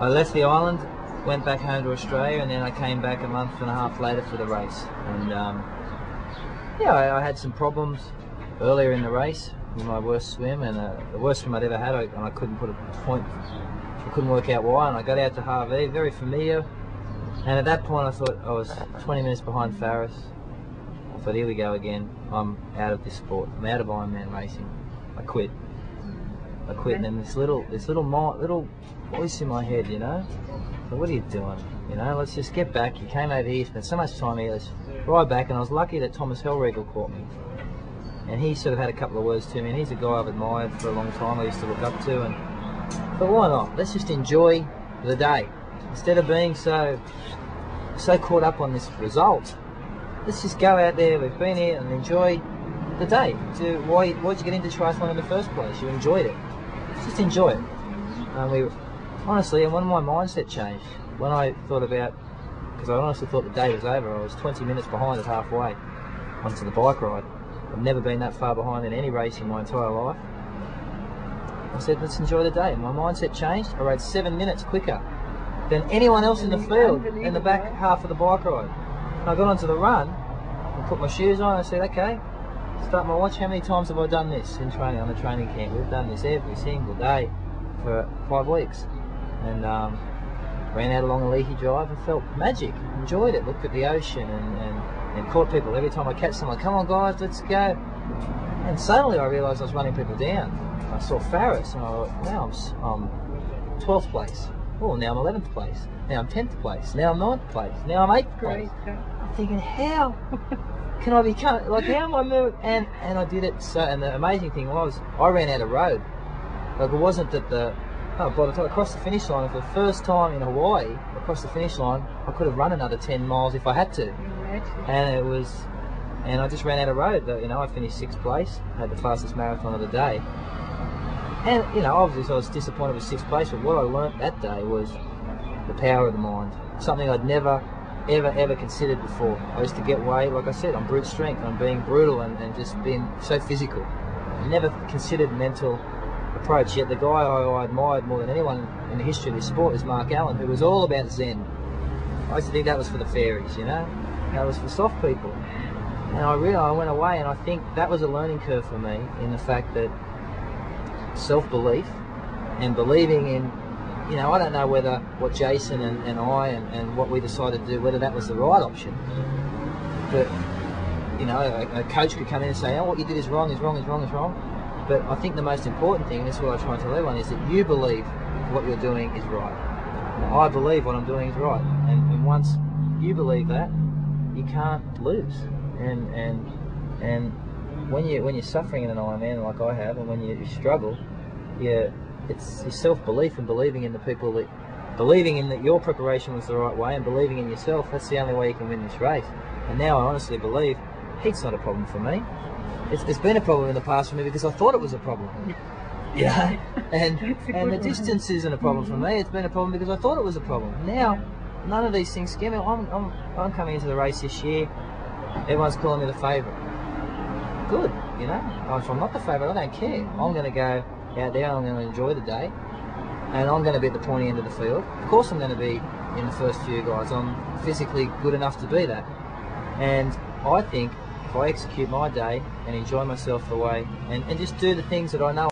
I left the island, went back home to Australia, and then I came back a month and a half later for the race. And yeah, I had some problems earlier in the race with my worst swim, and the worst swim I'd ever had, and I couldn't put a point, I couldn't work out why, and I got out to Harvey, very familiar, and at that point I thought I was 20 minutes behind Farris. I thought, here we go again, I'm out of this sport, I'm out of Ironman racing. I quit, and then this little voice in my head, you know, so what are you doing? You know, let's just get back. You came over here, spent so much time here, let's ride back. And I was lucky that Thomas Hellriegel caught me, and he sort of had a couple of words to me, and he's a guy I've admired for a long time, I used to look up to, and but why not? Let's just enjoy the day instead of being so caught up on this result. Let's just go out there, we've been here, and enjoy the day. Why'd you get into triathlon in the first place? You enjoyed it. Just enjoy it. Honestly, and when my mindset changed, when I thought about, because I honestly thought the day was over, I was 20 minutes behind at halfway onto the bike ride. I've never been that far behind in any race in my entire life. I said, let's enjoy the day. My mindset changed. I rode 7 minutes quicker than anyone else in the field in the back half of the bike ride. And I got onto the run and put my shoes on, and I said, okay, start my watch. How many times have I done this in training, on the training camp? We've done this every single day for 5 weeks. And ran out along a leaky drive and felt magic, enjoyed it, looked at the ocean and caught people. Every time I catch someone, come on guys, let's go. And suddenly I realised I was running people down. I saw Farris and I thought, now I'm 12th place. Oh, now I'm 11th place. Now I'm 10th place. Now I'm 9th place. Now I'm 8th place. I'm thinking, how can I become, like how am I moving? And I did it. So, and the amazing thing was, I ran out of road. Like it wasn't that by the time I crossed the finish line, for the first time in Hawaii, across the finish line, I could have run another 10 miles if I had to. And I just ran out of road. You know, I finished 6th place, had the fastest marathon of the day. And, you know, obviously I was disappointed with 6th place, but what I learnt that day was the power of the mind. Something I'd never, ever considered before. I used to get weight, like I said, on brute strength, on being brutal and just being so physical. I never considered mental approach, yet the guy I admired more than anyone in the history of this sport is Mark Allen, who was all about Zen. I used to think that was for the fairies, you know, that was for soft people. And I went away, and I think that was a learning curve for me, in the fact that self-belief and believing in, you know, I don't know whether what Jason and I and what we decided to do, whether that was the right option, but, you know, a coach could come in and say, oh, what you did is wrong, is wrong, is wrong, is wrong. But I think the most important thing, and this is what I try to tell everyone, is that you believe what you're doing is right. Now, I believe what I'm doing is right, and once you believe that, you can't lose. And when you're suffering in an Ironman like I have, and when you struggle, it's your self-belief and believing in the people that your preparation was the right way, and believing in yourself. That's the only way you can win this race. And now I honestly believe heat's not a problem for me. It's been a problem in the past for me because I thought it was a problem. Yeah, and the distance isn't a problem for me. It's been a problem because I thought it was a problem. Now, none of these things scare me. I'm coming into the race this year. Everyone's calling me the favourite. Good, you know. If I'm not the favourite, I don't care. I'm going to go out there and I'm going to enjoy the day, and I'm going to be at the pointy end of the field. Of course, I'm going to be in the first few guys. I'm physically good enough to be that, and I think if I execute my day and enjoy myself the way, and just do the things that I know